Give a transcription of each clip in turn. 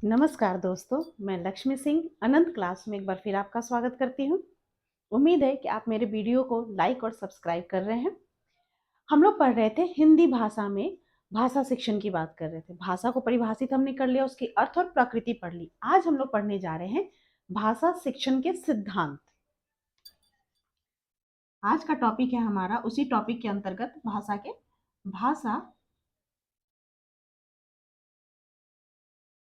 नमस्कार दोस्तों, मैं लक्ष्मी सिंह अनंत क्लास में एक बार फिर आपका स्वागत करती हूँ। उम्मीद है कि आप मेरे वीडियो को लाइक और सब्सक्राइब कर रहे हैं। हम लोग पढ़ रहे थे हिंदी भाषा में भाषा शिक्षण की बात कर रहे थे। भाषा को परिभाषित हमने कर लिया, उसकी अर्थ और प्रकृति पढ़ ली। आज हम लोग पढ़ने जा रहे हैं भाषा शिक्षण के सिद्धांत। आज का टॉपिक है हमारा उसी टॉपिक के अंतर्गत भाषा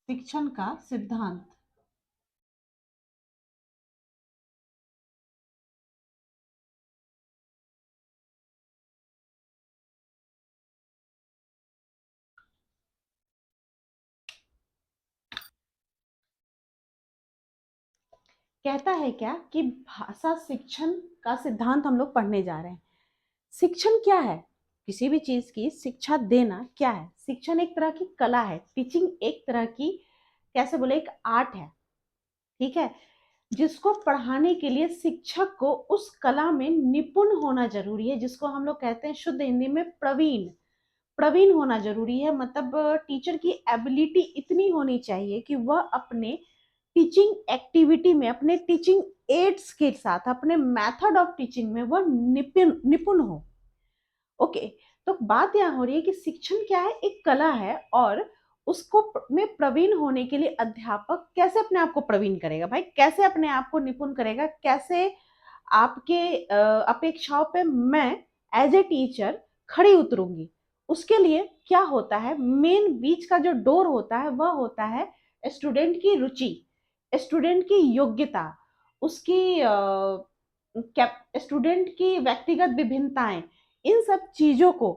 शिक्षण का सिद्धांत। कहता है क्या कि भाषा शिक्षण का सिद्धांत हम लोग पढ़ने जा रहे हैं। शिक्षण क्या है? किसी भी चीज की शिक्षा देना क्या है? शिक्षण एक तरह की कला है। टीचिंग एक तरह की, कैसे बोले, एक आर्ट है। ठीक है, जिसको पढ़ाने के लिए शिक्षक को उस कला में निपुण होना जरूरी है, जिसको हम लोग कहते हैं शुद्ध हिंदी में प्रवीण। प्रवीण होना जरूरी है, मतलब टीचर की एबिलिटी इतनी होनी चाहिए कि वह अपने टीचिंग एक्टिविटी में, अपने टीचिंग एड्स के साथ, अपने मेथड ऑफ टीचिंग में वह निपुण निपुण हो। ओके, तो बात यहाँ हो रही है कि शिक्षण क्या है? एक कला है, और उसको में प्रवीण होने के लिए अध्यापक कैसे अपने आप को प्रवीण करेगा? भाई, कैसे अपने आप को निपुण करेगा? कैसे आपके अपेक्षाओं पे मैं एज ए टीचर खड़ी उतरूंगी? उसके लिए क्या होता है, मेन बीच का जो डोर होता है वह होता है स्टूडेंट की रुचि, स्टूडेंट की योग्यता, उसकी स्टूडेंट की व्यक्तिगत विभिन्नताएं। इन सब चीजों को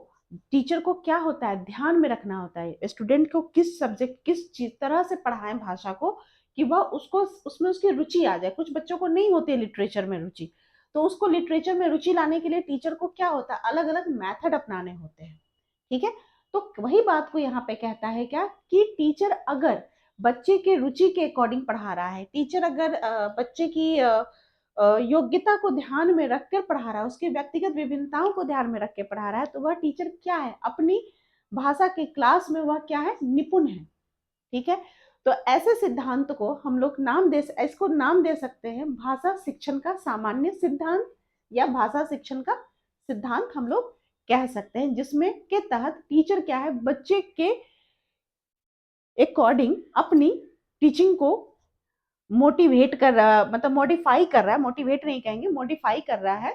टीचर को क्या होता है, ध्यान में रखना होता है। स्टूडेंट को किस सब्जेक्ट, किस चीज तरह से पढ़ाएं भाषा को, कि वह उसको उसमें उसकी रुचि आ जाए। कुछ बच्चों को नहीं होती है लिटरेचर में रुचि, तो उसको लिटरेचर में रुचि लाने के लिए टीचर को क्या होता है, अलग अलग मेथड अपनाने होते हैं। ठीक है, तो वही बात को यहाँ पे कहता है क्या, कि टीचर अगर बच्चे के रुचि के अकॉर्डिंग पढ़ा रहा है, टीचर अगर बच्चे की योग्यता को ध्यान में रखकर पढ़ा रहा है, उसकी व्यक्तिगत विभिन्नताओं को ध्यान में रख के पढ़ा रहा है, तो वह टीचर क्या है, अपनी भाषा के क्लास में वह क्या है, निपुण है। ठीक है, तो ऐसे सिद्धांत को हम लोग इसको नाम दे सकते हैं भाषा शिक्षण का सामान्य सिद्धांत, या भाषा शिक्षण का सिद्धांत हम लोग कह सकते हैं, जिसमें के तहत टीचर क्या है, बच्चे के अकॉर्डिंग अपनी टीचिंग को मोटिवेट कर रहा, मतलब मॉडिफाई कर रहा है, मोटिवेट नहीं कहेंगे, मॉडिफाई कर रहा है।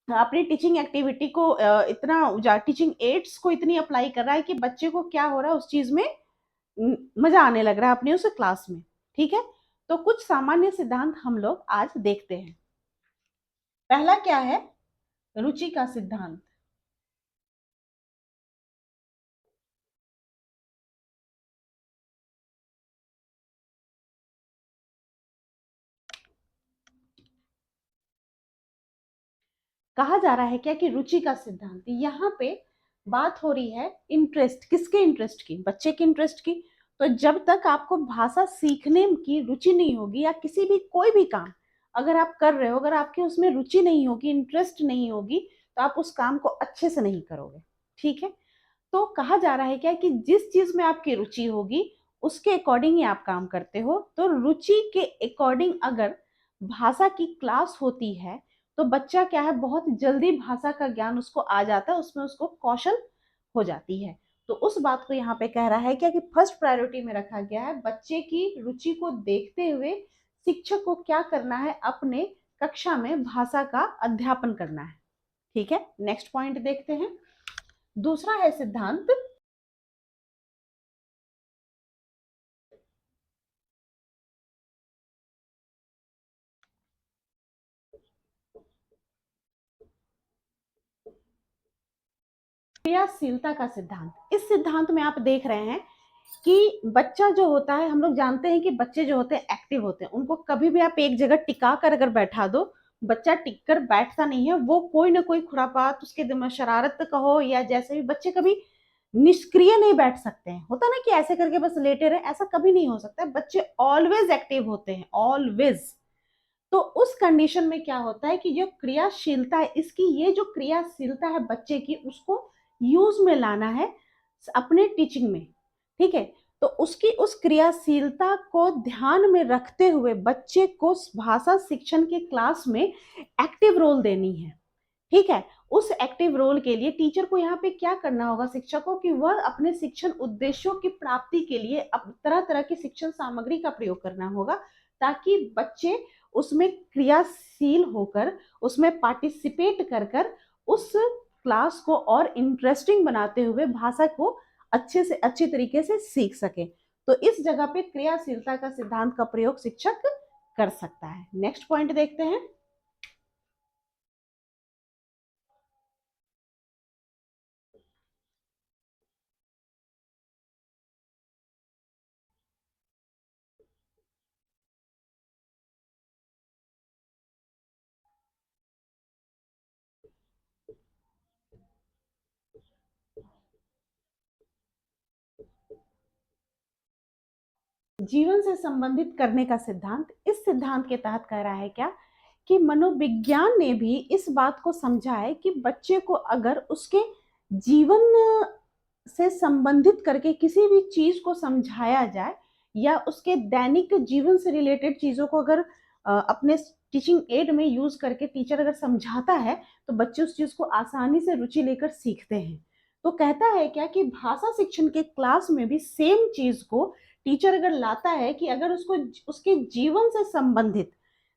अपनी टीचिंग एक्टिविटी को इतना टीचिंग एड्स को इतनी अप्लाई कर रहा है कि बच्चे को क्या हो रहा है, उस चीज में मजा आने लग रहा है अपनी उस क्लास में। ठीक है, तो कुछ सामान्य सिद्धांत हम लोग आज देखते हैं। पहला क्या है, रुचि का सिद्धांत। कहा जा रहा है क्या कि रुचि का सिद्धांत, यहाँ पे बात हो रही है इंटरेस्ट, किसके इंटरेस्ट की, बच्चे के इंटरेस्ट की। तो जब तक आपको भाषा सीखने की रुचि नहीं होगी, या किसी भी कोई भी काम अगर आप कर रहे हो, अगर आपकी उसमें रुचि नहीं होगी, इंटरेस्ट नहीं होगी, तो आप उस काम को अच्छे से नहीं करोगे। ठीक है, तो कहा जा रहा है क्या कि जिस चीज में आपकी रुचि होगी उसके अकॉर्डिंग ही आप काम करते हो। तो रुचि के अकॉर्डिंग अगर भाषा की क्लास होती है, तो बच्चा क्या है, बहुत जल्दी भाषा का ज्ञान उसको आ जाता है, उसमें उसको कौशल हो जाती है। तो उस बात को यहाँ पे कह रहा है क्या कि फर्स्ट प्रायोरिटी में रखा गया है, बच्चे की रुचि को देखते हुए शिक्षक को क्या करना है, अपने कक्षा में भाषा का अध्यापन करना है। ठीक है, नेक्स्ट पॉइंट देखते हैं। दूसरा है सिद्धांत क्रियाशीलता का सिद्धांत। इस सिद्धांत में आप देख रहे हैं कि बच्चा जो होता है, हम लोग जानते हैं कि बच्चे जो होते हैं एक्टिव होते हैं, उनको कभी भी आप एक जगह टिका कर अगर बैठा दो, बच्चा टिक कर बैठता नहीं है। वो कोई ना कोई खुरापात, उसके दिमाग शरारत कहो या जैसे भी, बच्चे कभी निष्क्रिय नहीं बैठ सकते हैं। होता ना कि ऐसे करके बस लेटे रहे, ऐसा कभी नहीं हो सकता है। बच्चे ऑलवेज एक्टिव होते हैं, ऑलवेज। तो उस कंडीशन में क्या होता है कि जो क्रियाशीलता है, इसकी ये जो क्रियाशीलता है बच्चे की, उसको यूज में लाना है अपने टीचिंग में। ठीक है, तो उसकी उस क्रियाशीलता को ध्यान में रखते हुए बच्चे को भाषा शिक्षण के क्लास में एक्टिव रोल देनी है। ठीक है, उस एक्टिव रोल के लिए टीचर को यहाँ पे क्या करना होगा, शिक्षकों की वह अपने शिक्षण उद्देश्यों की प्राप्ति के लिए अब तरह तरह की शिक्षण सामग्री का प्रयोग करना होगा, ताकि बच्चे उसमें क्रियाशील होकर उसमें पार्टिसिपेट कर कर उस क्लास को और इंटरेस्टिंग बनाते हुए भाषा को अच्छे से अच्छे तरीके से सीख सके। तो इस जगह पे क्रियाशीलता का सिद्धांत का प्रयोग शिक्षक कर सकता है। नेक्स्ट पॉइंट देखते हैं। जीवन से संबंधित करने का सिद्धांत, इस सिद्धांत के तहत कह रहा है क्या कि मनोविज्ञान ने भी इस बात को समझा है कि बच्चे को अगर उसके जीवन से संबंधित करके किसी भी चीज को समझाया जाए या उसके दैनिक जीवन से रिलेटेड चीजों को अगर अपने टीचिंग एड में यूज करके टीचर अगर समझाता है तो बच्चे उस चीज को आसानी से रुचि लेकर सीखते हैं। तो कहता है क्या कि भाषा शिक्षण के क्लास में भी सेम चीज को टीचर अगर लाता है कि अगर उसको उसके जीवन से संबंधित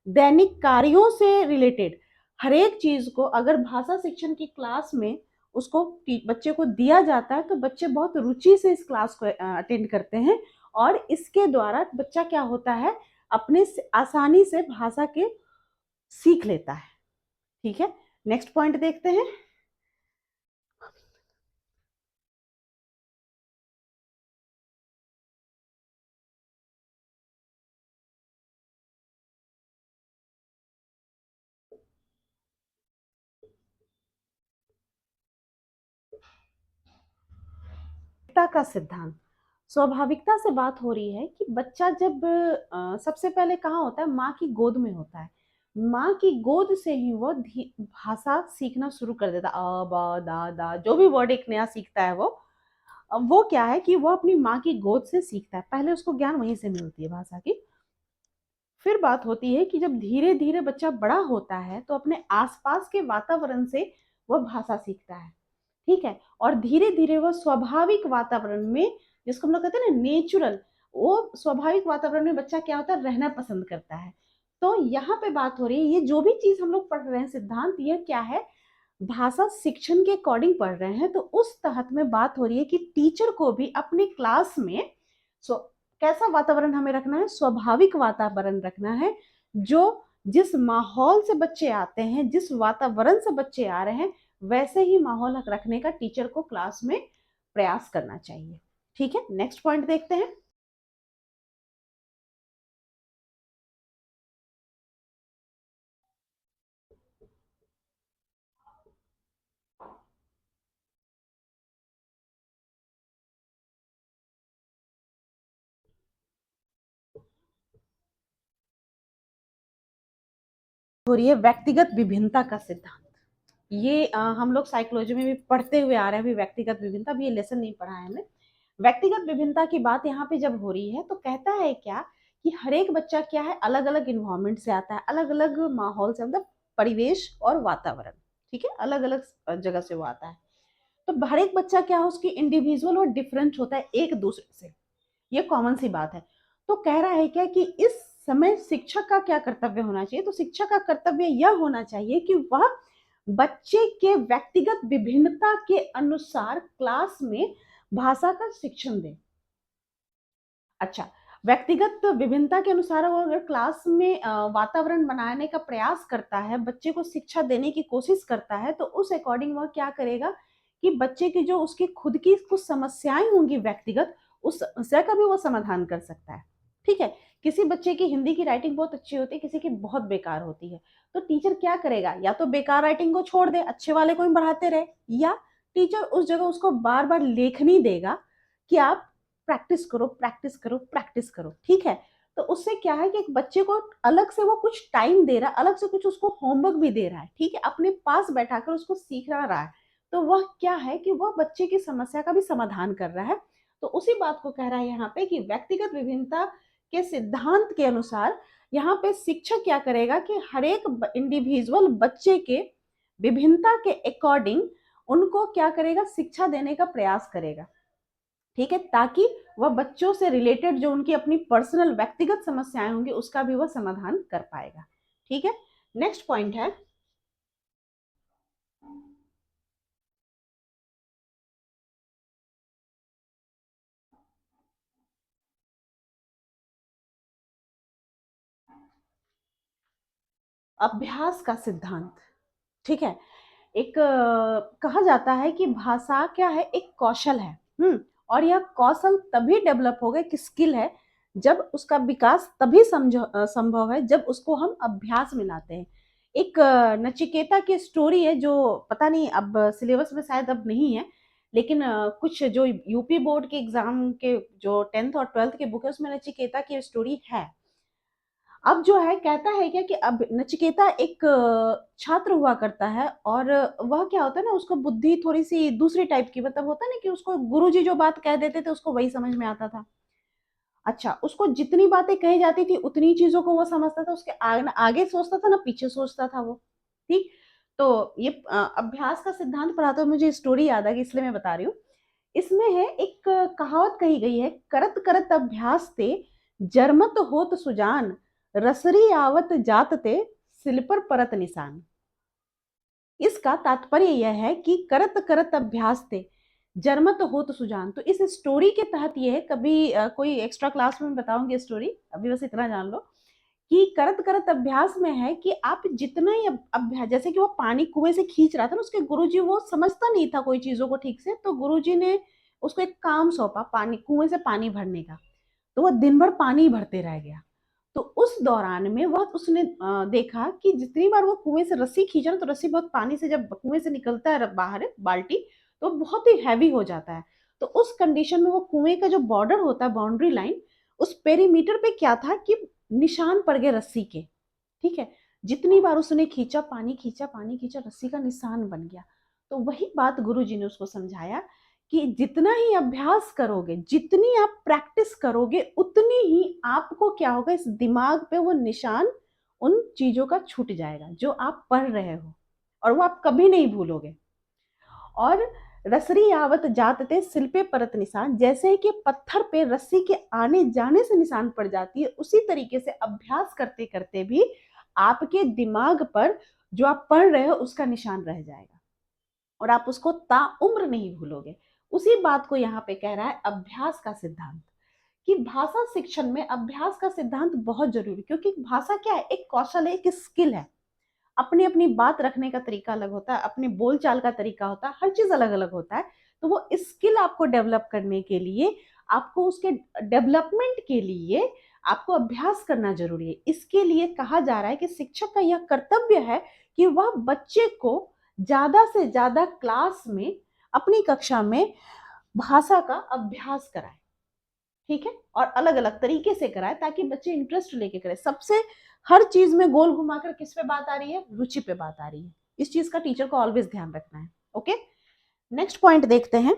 दैनिक कार्यों से रिलेटेड हर एक चीज को अगर भाषा शिक्षण की क्लास में उसको बच्चे को दिया जाता है तो बच्चे बहुत रुचि से इस क्लास को अटेंड करते हैं और इसके द्वारा बच्चा क्या होता है, अपने आसानी से भाषा के सीख लेता है। ठीक है, नेक्स्ट पॉइंट देखते हैं। का सिद्धांत, स्वाभाविकता से बात हो रही है कि बच्चा जब सबसे पहले कहाँ होता है, माँ की गोद में होता है। माँ की गोद से ही वो भाषा सीखना शुरू कर देता है। अ ब दा दा जो भी वर्ड एक नया सीखता है वो, अब वो क्या है कि वो अपनी माँ की गोद से सीखता है, पहले उसको ज्ञान वहीं से मिलती है भाषा की। फिर बात होती है कि जब धीरे धीरे बच्चा बड़ा होता है तो अपने आसपास के वातावरण से वह भाषा सीखता है। ठीक है, और धीरे धीरे वह स्वाभाविक वातावरण में, जिसको हम लोग कहते हैं ना नेचुरल, वो स्वाभाविक वातावरण में बच्चा क्या होता है, रहना पसंद करता है। तो यहाँ पे बात हो रही है, ये जो भी चीज हम लोग पढ़ रहे हैं सिद्धांत, ये क्या है, भाषा शिक्षण के अकॉर्डिंग पढ़ रहे हैं। तो उस तहत में बात हो रही है कि टीचर को भी अपनी क्लास में सो कैसा वातावरण हमें रखना है, स्वाभाविक वातावरण रखना है। जो जिस माहौल से बच्चे आते हैं, जिस वातावरण से बच्चे आ रहे हैं, वैसे ही माहौल रखने का टीचर को क्लास में प्रयास करना चाहिए। ठीक है, नेक्स्ट पॉइंट देखते हैं। हो रही है व्यक्तिगत विभिन्नता का सिद्धांत। ये हम लोग साइकोलॉजी में भी पढ़ते हुए आ रहे हैं, अभी व्यक्तिगत विभिन्नता, भी ये लेसन नहीं पढ़ा है हमने। व्यक्तिगत विभिन्नता की बात यहाँ पे जब हो रही है तो कहता है क्या कि हर एक बच्चा क्या है, अलग अलग इन्वायरमेंट से आता है, अलग अलग माहौल से, मतलब परिवेश और वातावरण। ठीक है, अलग अलग जगह से वो आता है। तो हर एक बच्चा क्या है, उसकी इंडिविजुअल और डिफरेंट होता है एक दूसरे से, ये कॉमन सी बात है। तो कह रहा है क्या कि इस समय शिक्षक का क्या कर्तव्य होना चाहिए, तो शिक्षक का कर्तव्य यह होना चाहिए कि वह बच्चे के व्यक्तिगत विभिन्नता के अनुसार क्लास में भाषा का शिक्षण दे। अच्छा, व्यक्तिगत विभिन्नता के अनुसार वो अगर क्लास में वातावरण बनाने का प्रयास करता है, बच्चे को शिक्षा देने की कोशिश करता है, तो उस अकॉर्डिंग वह क्या करेगा कि बच्चे की जो उसकी खुद की कुछ समस्याएं होंगी व्यक्तिगत, उस समस्या का भी वो समाधान कर सकता है। ठीक है, किसी बच्चे की हिंदी की राइटिंग बहुत अच्छी होती है, किसी की बहुत बेकार होती है, तो टीचर क्या करेगा, या तो बेकार राइटिंग को छोड़ दे, अच्छे वाले को ही बढ़ाते रहे, या टीचर उस जगह उसको बार बार लेखनी देगा कि आप प्रैक्टिस करो, प्रैक्टिस करो, प्रैक्टिस करो। ठीक है, तो उससे क्या है कि एक बच्चे को अलग से वो कुछ टाइम दे रहा है, अलग से कुछ उसको होमवर्क भी दे रहा है। ठीक है, अपने पास बैठाकर उसको सिखा रहा है। तो वह क्या है कि वह बच्चे की समस्या का भी समाधान कर रहा है। तो उसी बात को कह रहा है यहाँ पे कि व्यक्तिगत विभिन्नता के सिद्धांत के अनुसार यहाँ पे शिक्षक क्या करेगा कि हर एक इंडिविजुअल बच्चे के विभिन्नता के अकॉर्डिंग उनको क्या करेगा, शिक्षा देने का प्रयास करेगा, ठीक है, ताकि वह बच्चों से रिलेटेड जो उनकी अपनी पर्सनल व्यक्तिगत समस्याएं होंगी उसका भी वह समाधान कर पाएगा। ठीक है, नेक्स्ट पॉइंट है अभ्यास का सिद्धांत। ठीक है, एक कहा जाता है कि भाषा क्या है, एक कौशल है। और यह कौशल तभी डेवलप होगा, एक स्किल है, जब उसका विकास तभी संभव है जब उसको हम अभ्यास में लाते हैं। एक नचिकेता की स्टोरी है जो पता नहीं अब सिलेबस में शायद अब नहीं है, लेकिन कुछ जो यूपी बोर्ड के एग्जाम के जो 10th और 12th के बुक है उसमें नचिकेता की स्टोरी है। अब जो है कहता है क्या कि अब नचिकेता एक छात्र हुआ करता है, और वह क्या होता है ना, उसको बुद्धि थोड़ी सी दूसरी टाइप की, मतलब होता है ना कि उसको गुरुजी जो बात कह देते थे उसको वही समझ में आता था। अच्छा, उसको जितनी बातें कही जाती थी उतनी चीजों को वो समझता था, उसके आगे सोचता था ना पीछे सोचता था वो। ठीक, तो ये अभ्यास का सिद्धांत पढ़ाते हुए मुझे स्टोरी याद आ गई, इसलिए मैं बता रही हूँ। इसमें है एक कहावत कही गई है, करत करत अभ्यास ते जरमत होत सुजान, रसरी आवत जात ते सिल पर परत निशान। इसका तात्पर्य यह है कि करत करत अभ्यास थे जन्मत हो तो सुजान। तो इस स्टोरी के तहत ये है, कभी कोई एक्स्ट्रा क्लास में बताऊंगी स्टोरी, अभी बस इतना जान लो कि करत करत अभ्यास में है कि आप जितना ही अभ्यास, जैसे कि वो पानी कुएं से खींच रहा था ना, उसके गुरुजी वो समझता नहीं था कोई चीजों को ठीक से, तो गुरुजी ने उसको एक काम सौंपा, पानी कुएं से पानी भरने का। तो वह दिन भर पानी भरते रह गया। तो उस दौरान में वह उसने देखा कि जितनी बार वो कुएं से रस्सी खींचा ना, तो रस्सी बहुत पानी से जब कुएं से निकलता है बाहर बाल्टी, तो बहुत ही हैवी हो जाता है। तो उस कंडीशन में वो कुएं का जो बॉर्डर होता है, बाउंड्री लाइन, उस पेरीमीटर पे क्या था कि निशान पड़ गए रस्सी के। ठीक है, जितनी बार उसने खींचा, पानी खींचा, रस्सी का निशान बन गया। तो वही बात गुरुजी ने उसको समझाया कि जितना ही अभ्यास करोगे, जितनी आप प्रैक्टिस करोगे, उतनी ही आपको क्या होगा, इस दिमाग पे वो निशान उन चीजों का छूट जाएगा जो आप पढ़ रहे हो, और वो आप कभी नहीं भूलोगे। और रसरी आवत जात ते सिल पे परत निशान, जैसे कि पत्थर पे रस्सी के आने जाने से निशान पड़ जाती है, उसी तरीके से अभ्यास करते करते भी आपके दिमाग पर जो आप पढ़ रहे हो उसका निशान रह जाएगा, और आप उसको ताउम्र नहीं भूलोगे। उसी बात को यहाँ पे कह रहा है अभ्यास का सिद्धांत, कि भाषा शिक्षण में अभ्यास का सिद्धांत बहुत जरूरी, क्योंकि भाषा क्या है, एक कौशल है, एक स्किल है। अपनी अपनी बात रखने का तरीका अलग होता है, अपने बोलचाल का तरीका होता है, हर चीज अलग अलग होता है। तो वो स्किल आपको डेवलप करने के लिए, आपको उसके डेवलपमेंट के लिए आपको अभ्यास करना जरूरी है। इसके लिए कहा जा रहा है कि शिक्षक का यह कर्तव्य है कि वह बच्चे को ज्यादा से ज्यादा क्लास में, अपनी कक्षा में भाषा का अभ्यास कराए। ठीक है, और अलग अलग तरीके से कराए ताकि बच्चे इंटरेस्ट लेके करें। सबसे हर चीज में गोल घुमाकर किस पे बात आ रही है, रुचि पे बात आ रही है। इस चीज का टीचर को ऑलवेज ध्यान रखना है। ओके, नेक्स्ट पॉइंट देखते हैं।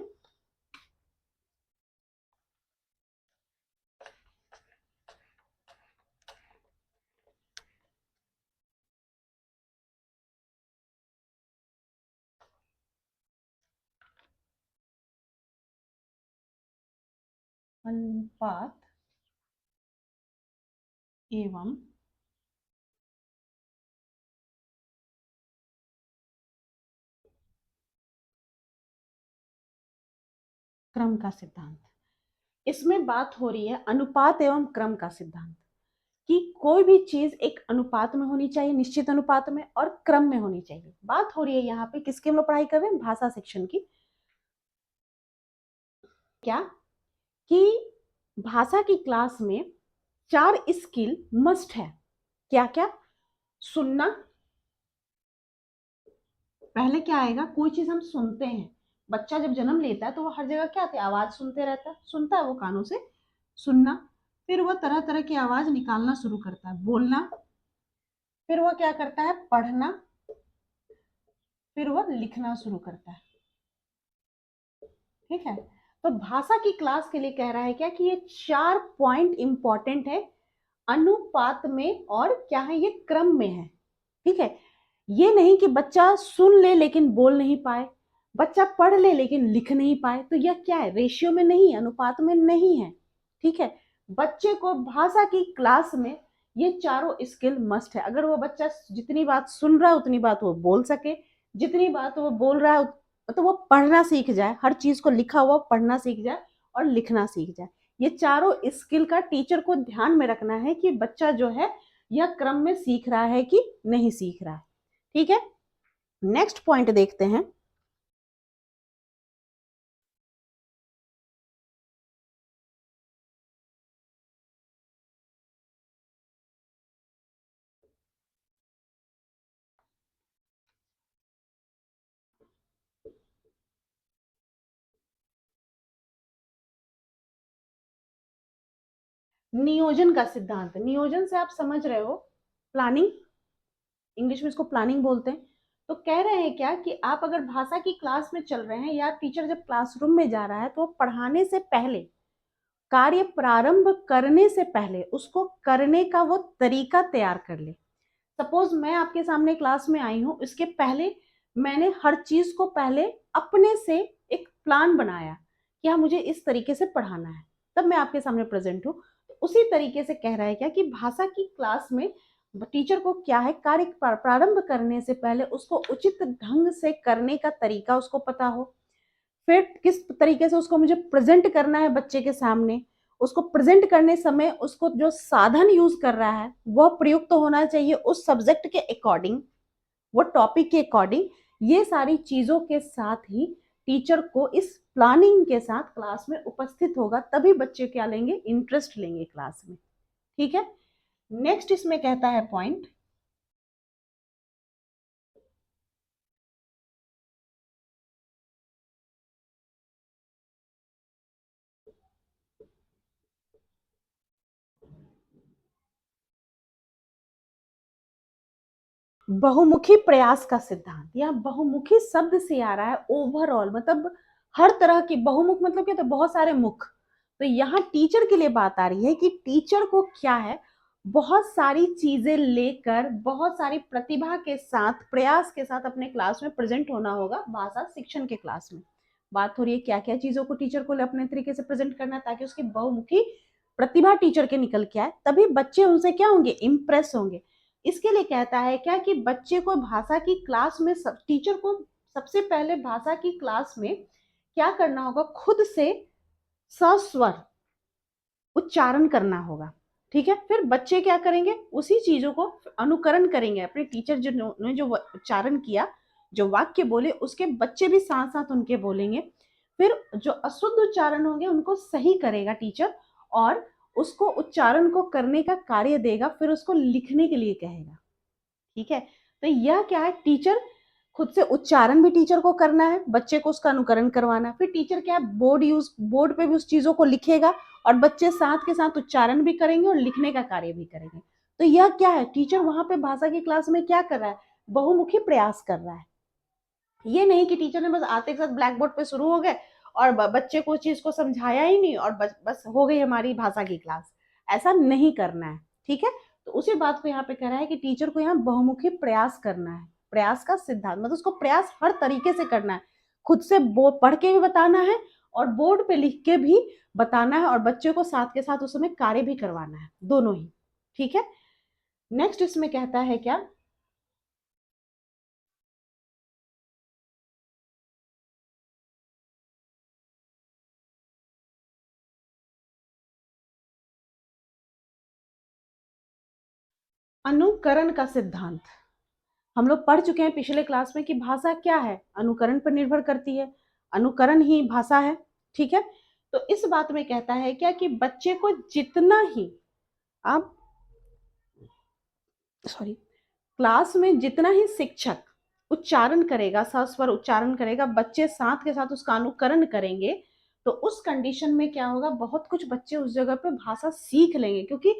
अनुपात एवं क्रम का सिद्धांत। इसमें बात हो रही है अनुपात एवं क्रम का सिद्धांत, कि कोई भी चीज एक अनुपात में होनी चाहिए, निश्चित अनुपात में, और क्रम में होनी चाहिए। बात हो रही है यहाँ पे किसकी हम लोग पढ़ाई कर रहे हैं, भाषा शिक्षण की। क्या कि भाषा की क्लास में 4 स्किल मस्ट है। क्या क्या, सुनना। पहले क्या आएगा, कोई चीज हम सुनते हैं, बच्चा जब जन्म लेता है तो वो हर जगह क्या आती है, आवाज सुनते रहता है, सुनता है वो कानों से, सुनना। फिर वह तरह तरह की आवाज निकालना शुरू करता है, बोलना। फिर वह क्या करता है, पढ़ना। फिर वह लिखना शुरू करता है। ठीक है, तो भाषा की क्लास के लिए कह रहा है क्या कि ये 4 पॉइंट इंपॉर्टेंट है, अनुपात में और क्या है, ये क्रम में है। ठीक है, ये नहीं कि बच्चा सुन ले लेकिन बोल नहीं पाए, बच्चा पढ़ ले लेकिन लिख नहीं पाए, तो यह क्या है, रेशियो में नहीं, अनुपात में नहीं है। ठीक है, बच्चे को भाषा की क्लास में ये चारों स्किल मस्ट है। अगर वो बच्चा जितनी बात सुन रहा है उतनी बात वो बोल सके, जितनी बात वो बोल रहा है तो वो पढ़ना सीख जाए, हर चीज को लिखा हुआ पढ़ना सीख जाए और लिखना सीख जाए। ये चारों स्किल का टीचर को ध्यान में रखना है कि बच्चा जो है यह क्रम में सीख रहा है कि नहीं सीख रहा है। ठीक है, नेक्स्ट पॉइंट देखते हैं। नियोजन का सिद्धांत, नियोजन से आप समझ रहे हो प्लानिंग, इंग्लिश में इसको प्लानिंग बोलते हैं। तो कह रहे हैं क्या कि आप अगर भाषा की क्लास में चल रहे हैं या टीचर जब क्लासरूम में जा रहा है तो पढ़ाने से पहले, कार्य प्रारंभ करने से पहले उसको करने का वो तरीका तैयार कर ले। सपोज मैं आपके सामने क्लास में आई हूँ, इसके पहले मैंने हर चीज को पहले अपने से एक प्लान बनाया कि हाँ मुझे इस तरीके से पढ़ाना है, तब मैं आपके सामने प्रेजेंट हूँ। तो उसी तरीके से कह रहा है क्या कि भाषा की क्लास में टीचर को क्या है, कार्य प्रारंभ करने से पहले उसको उचित ढंग से करने का तरीका उसको पता हो, फिर किस तरीके से उसको मुझे प्रेजेंट करना है बच्चे के सामने, उसको प्रेजेंट करने समय उसको जो साधन यूज कर रहा है वह प्रयुक्त तो होना चाहिए उस सब्जेक्ट के अकॉर्डिंग, वो टॉपिक के अकॉर्डिंग। ये सारी चीजों के साथ ही टीचर को इस प्लानिंग के साथ क्लास में उपस्थित होगा, तभी बच्चे क्या लेंगे, इंटरेस्ट लेंगे क्लास में। ठीक है, नेक्स्ट इसमें कहता है पॉइंट, बहुमुखी प्रयास का सिद्धांत। या बहुमुखी शब्द से आ रहा है ओवरऑल, मतलब हर तरह की, बहुमुख मतलब क्या, तो बहुत सारे मुख। तो यहाँ टीचर के लिए बात आ रही है कि टीचर को क्या है, बहुत सारी चीजें लेकर, बहुत सारी प्रतिभा के साथ, प्रयास के साथ अपने क्लास में प्रेजेंट होना होगा भाषा शिक्षण के क्लास में। बात हो रही है क्या क्या चीजों को टीचर को अपने तरीके से प्रेजेंट करना है ताकि उसकी बहुमुखी प्रतिभा टीचर के निकल के आए, तभी बच्चे उनसे क्या होंगे, इम्प्रेस होंगे। इसके लिए कहता है क्या कि बच्चे को भाषा की क्लास में टीचर को सबसे पहले भाषा की क्लास में क्या करना होगा, खुद से सस्वर उच्चारण करना होगा। ठीक है, फिर बच्चे क्या करेंगे, उसी चीजों को अनुकरण करेंगे, अपने टीचर जो ने जो उच्चारण किया, जो वाक्य बोले उसके बच्चे भी साथ साथ उनके बोलेंगे। फिर जो अशुद्ध उच्चारण होंगे उनको सही करेगा टीचर, और उसको उच्चारण को करने का कार्य देगा, फिर उसको लिखने के लिए कहेगा। ठीक है, तो यह क्या है, टीचर खुद से उच्चारण भी टीचर को करना है, बच्चे को उसका अनुकरण करवाना है, फिर टीचर क्या है, बोर्ड पे भी उस चीजों को लिखेगा और बच्चे साथ के साथ उच्चारण भी करेंगे और लिखने का कार्य भी करेंगे। तो यह क्या है, टीचर वहां पे भाषा की क्लास में क्या कर रहा है, बहुमुखी प्रयास कर रहा है। ये नहीं कि टीचर ने बस आते के साथ ब्लैक बोर्ड पे शुरू हो गए और बच्चे को चीज को समझाया ही नहीं और बस हो गई हमारी भाषा की क्लास, ऐसा नहीं करना है। ठीक है, तो उसी बात को यहाँ पे कह रहा है कि टीचर को यहाँ बहुमुखी प्रयास करना है, प्रयास का सिद्धांत मतलब उसको प्रयास हर तरीके से करना है, खुद से पढ़ के भी बताना है और बोर्ड पे लिख के भी बताना है और बच्चे को साथ के साथ उस समय कार्य भी करवाना है, दोनों ही। ठीक है, नेक्स्ट इसमें कहता है क्या, अनुकरण का सिद्धांत। हम लोग पढ़ चुके हैं पिछले क्लास में कि भाषा क्या है, अनुकरण पर निर्भर करती है, अनुकरण ही भाषा है। ठीक है, तो इस बात में कहता है क्या कि बच्चे को जितना ही आप, सॉरी, क्लास में जितना ही शिक्षक उच्चारण करेगा, सस्वर उच्चारण करेगा, बच्चे साथ के साथ उसका अनुकरण करेंगे, तो उस कंडीशन में क्या होगा, बहुत कुछ बच्चे उस जगह पे भाषा सीख लेंगे। क्योंकि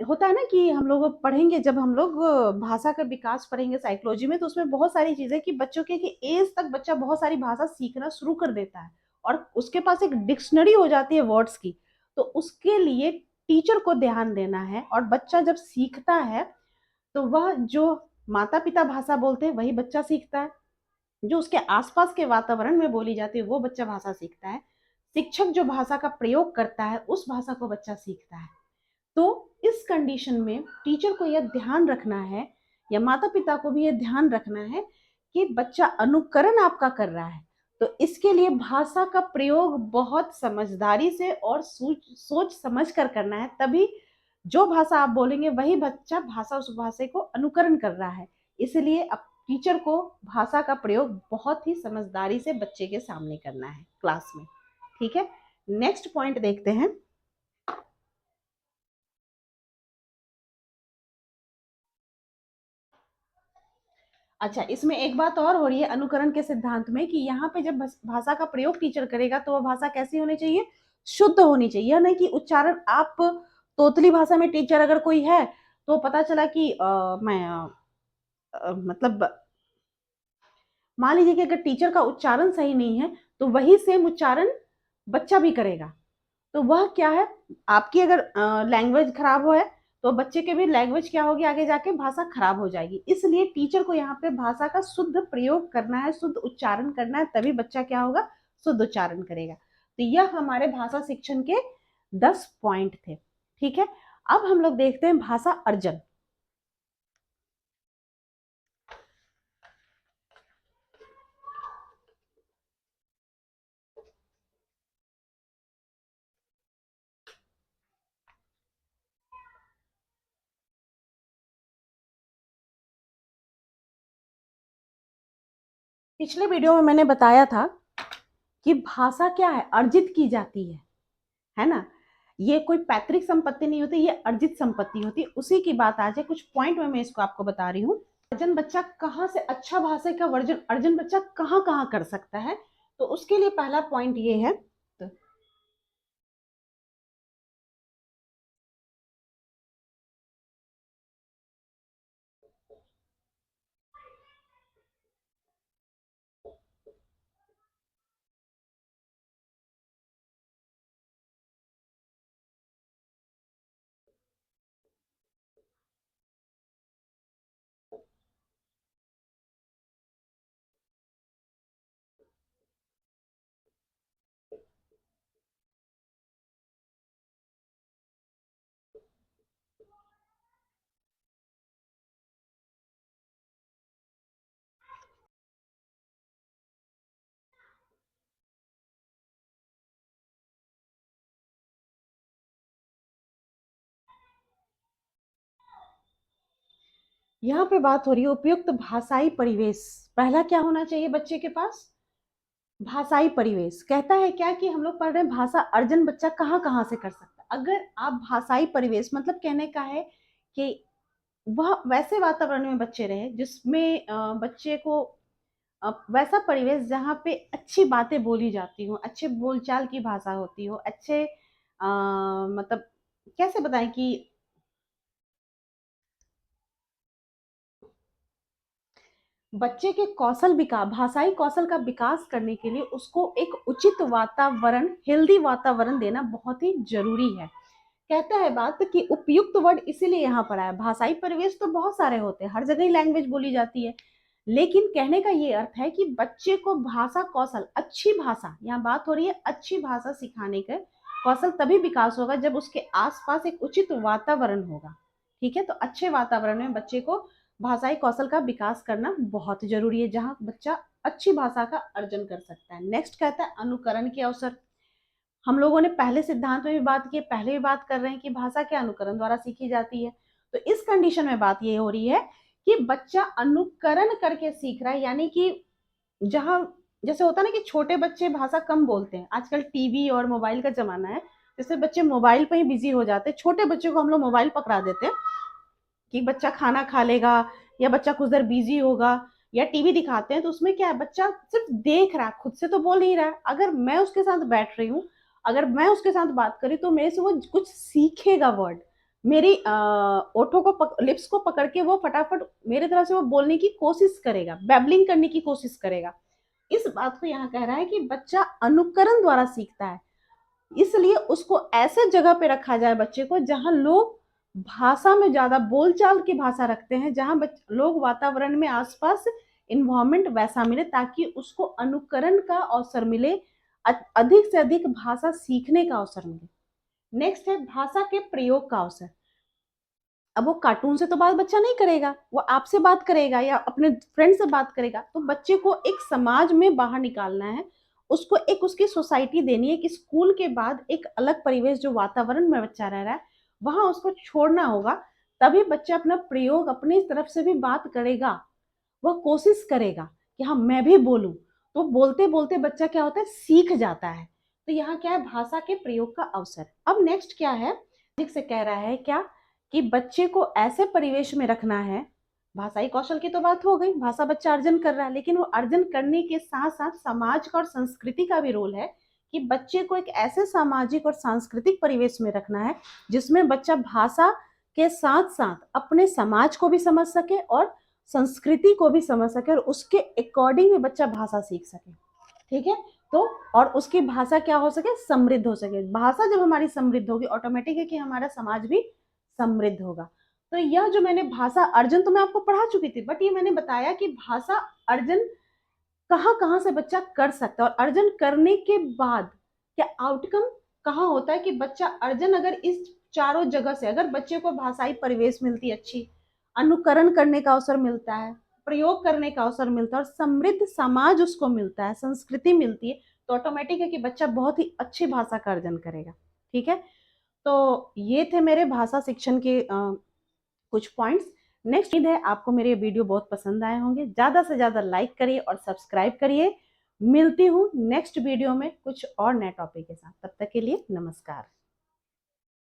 होता है ना कि हम लोग पढ़ेंगे, जब हम लोग भाषा का विकास पढ़ेंगे साइकोलॉजी में, तो उसमें बहुत सारी चीजें कि बच्चों के कि एज तक बच्चा बहुत सारी भाषा सीखना शुरू कर देता है और उसके पास एक डिक्शनरी हो जाती है वर्ड्स की, तो उसके लिए टीचर को ध्यान देना है। और बच्चा जब सीखता है तो वह जो माता पिता भाषा बोलते हैं वही बच्चा सीखता है, जो उसके आसपास के वातावरण में बोली जाती है वो बच्चा भाषा सीखता है, शिक्षक जो भाषा का प्रयोग करता है उस भाषा को बच्चा सीखता है। तो इस कंडीशन में टीचर को यह ध्यान रखना है या माता पिता को भी यह ध्यान रखना है कि बच्चा अनुकरण आपका कर रहा है, तो इसके लिए भाषा का प्रयोग बहुत समझदारी से और सोच समझ कर करना है, तभी जो भाषा आप बोलेंगे वही बच्चा भाषा उस भाषा को अनुकरण कर रहा है। इसलिए अब टीचर को भाषा का प्रयोग बहुत ही समझदारी से बच्चे के सामने करना है क्लास में। ठीक है, नेक्स्ट पॉइंट देखते हैं। अच्छा, इसमें एक बात और हो रही है अनुकरण के सिद्धांत में कि यहाँ पे जब भाषा का प्रयोग टीचर करेगा तो वह भाषा कैसी होनी चाहिए, शुद्ध होनी चाहिए। यह नहीं कि उच्चारण आप तोतली भाषा में टीचर अगर कोई है तो पता चला कि मतलब मान लीजिए कि अगर टीचर का उच्चारण सही नहीं है तो वही सेम उच्चारण बच्चा भी करेगा, तो वह क्या है, आपकी अगर लैंग्वेज खराब हो है तो बच्चे के भी लैंग्वेज क्या होगी, आगे जाके भाषा खराब हो जाएगी। इसलिए टीचर को यहाँ पे भाषा का शुद्ध प्रयोग करना है, शुद्ध उच्चारण करना है, तभी बच्चा क्या होगा, शुद्ध उच्चारण करेगा। तो यह हमारे भाषा शिक्षण के 10 पॉइंट थे। ठीक है, अब हम लोग देखते हैं भाषा अर्जन। पिछले वीडियो में मैंने बताया था कि भाषा क्या है, अर्जित की जाती है ना। ये कोई पैतृक संपत्ति नहीं होती, ये अर्जित संपत्ति होती है। उसी की बात आज है, कुछ पॉइंट में मैं इसको आपको बता रही हूँ। अर्जन बच्चा कहाँ से, अच्छा भाषा का वर्जन अर्जन बच्चा कहाँ कहाँ कर सकता है, तो उसके लिए पहला पॉइंट ये है। तो यहाँ पे बात हो रही है उपयुक्त भाषाई परिवेश। पहला क्या होना चाहिए बच्चे के पास, भाषाई परिवेश। कहता है क्या कि हम लोग पढ़ रहे हैं भाषा अर्जन बच्चा कहाँ कहाँ से कर सकता है। अगर आप भाषाई परिवेश मतलब कहने का है कि वह वैसे वातावरण में बच्चे रहे जिसमें बच्चे को वैसा परिवेश जहाँ पे अच्छी बातें बोली जाती हो, अच्छे बोलचाल की भाषा होती हो, अच्छे मतलब कैसे बताएं कि बच्चे के कौशल विकास, भाषाई कौशल का विकास करने के लिए उसको एक उचित वातावरण, हेल्दी वातावरण देना बहुत ही जरूरी है। कहता है बात कि उपयुक्त वर्ड इसीलिए यहाँ पर आया। भाषाई परिवेश तो बहुत सारे होते हैं, हर जगह ही लैंग्वेज बोली जाती है, लेकिन कहने का ये अर्थ है कि बच्चे को भाषा कौशल, अच्छी भाषा, यहाँ बात हो रही है अच्छी भाषा सिखाने का कौशल तभी विकास होगा जब उसके आसपास एक उचित वातावरण होगा। ठीक है, तो अच्छे वातावरण में बच्चे को भाषाई कौशल का विकास करना बहुत जरूरी है, जहाँ बच्चा अच्छी भाषा का अर्जन कर सकता है। नेक्स्ट कहता है अनुकरण के अवसर। हम लोगों ने पहले सिद्धांत में भी बात की, पहले भी बात कर रहे हैं कि भाषा के अनुकरण द्वारा सीखी जाती है। तो इस कंडीशन में बात ये हो रही है कि बच्चा अनुकरण करके सीख रहा है, यानी कि जहां जैसे होता है ना कि छोटे बच्चे भाषा कम बोलते हैं, आजकल टीवी और मोबाइल का जमाना है, जैसे बच्चे मोबाइल पे ही बिजी हो जाते हैं। छोटे बच्चे को हम लोग मोबाइल पकड़ा देते हैं कि बच्चा खाना खा लेगा या बच्चा कुछ देर बिजी होगा, या टीवी दिखाते हैं तो उसमें क्या है, बच्चा सिर्फ देख रहा है, खुद से तो बोल नहीं रहा है। अगर मैं उसके साथ बैठ रही हूँ, अगर मैं उसके साथ बात करी तो मेरे से वो कुछ सीखेगा वर्ड, मेरी ओठों को लिप्स को पकड़ के वो फटाफट मेरे तरफ से वो बोलने की कोशिश करेगा, बैबलिंग करने की कोशिश करेगा। इस बात को यहाँ कह रहा है कि बच्चा अनुकरण द्वारा सीखता है, इसलिए उसको ऐसे जगह पे रखा जाए बच्चे को जहां लोग भाषा में ज्यादा बोलचाल की भाषा रखते हैं, जहां लोग वातावरण में आसपास इन्वायरमेंट वैसा मिले ताकि उसको अनुकरण का अवसर मिले, अधिक से अधिक भाषा सीखने का अवसर मिले। नेक्स्ट है भाषा के प्रयोग का अवसर। अब वो कार्टून से तो बात बच्चा नहीं करेगा, वो आपसे बात करेगा या अपने फ्रेंड से बात करेगा। तो बच्चे को एक समाज में बाहर निकालना है, उसको एक उसकी सोसाइटी देनी है कि स्कूल के बाद एक अलग परिवेश जो वातावरण में बच्चा रह रहा है वहां उसको छोड़ना होगा। तभी बच्चा अपना प्रयोग अपनी तरफ से भी बात करेगा, वह कोशिश करेगा कि हाँ मैं भी बोलूं। तो बोलते बोलते बच्चा क्या होता है, सीख जाता है। तो यहाँ क्या है, भाषा के प्रयोग का अवसर। अब नेक्स्ट क्या है, ठीक से कह रहा है क्या कि बच्चे को ऐसे परिवेश में रखना है। भाषाई कौशल की तो बात हो गई, भाषा बच्चा अर्जन कर रहा है, लेकिन वो अर्जन करने के साथ साथ समाज का और संस्कृति का भी रोल है कि बच्चे को एक ऐसे सामाजिक और सांस्कृतिक परिवेश में रखना है जिसमें बच्चा भाषा के साथ साथ अपने समाज को भी समझ सके और संस्कृति को भी समझ सके और उसके अकॉर्डिंग भी बच्चा भाषा सीख सके। ठीक है, तो और उसकी भाषा क्या हो सके, समृद्ध हो सके। भाषा जब हमारी समृद्ध होगी ऑटोमेटिक है कि हमारा समाज भी समृद्ध होगा। तो यह जो मैंने भाषा अर्जन तो मैं आपको पढ़ा चुकी थी, बट ये मैंने बताया कि भाषा अर्जन कहाँ कहाँ से बच्चा कर सकता है और अर्जन करने के बाद क्या आउटकम कहाँ होता है कि बच्चा अर्जन अगर इस चारों जगह से अगर बच्चे को भाषाई परिवेश मिलती है, अच्छी अनुकरण करने का अवसर मिलता है, प्रयोग करने का अवसर मिलता है और समृद्ध समाज उसको मिलता है, संस्कृति मिलती है, तो ऑटोमेटिक है कि बच्चा बहुत ही अच्छी भाषा का अर्जन करेगा। ठीक है, तो ये थे मेरे भाषा शिक्षण के कुछ पॉइंट्स। नेक्स्ट उम्मीद है आपको मेरे वीडियो बहुत पसंद आए होंगे, ज़्यादा से ज़्यादा लाइक करिए और सब्सक्राइब करिए। मिलती हूँ नेक्स्ट वीडियो में कुछ और नए टॉपिक के साथ, तब तक के लिए नमस्कार।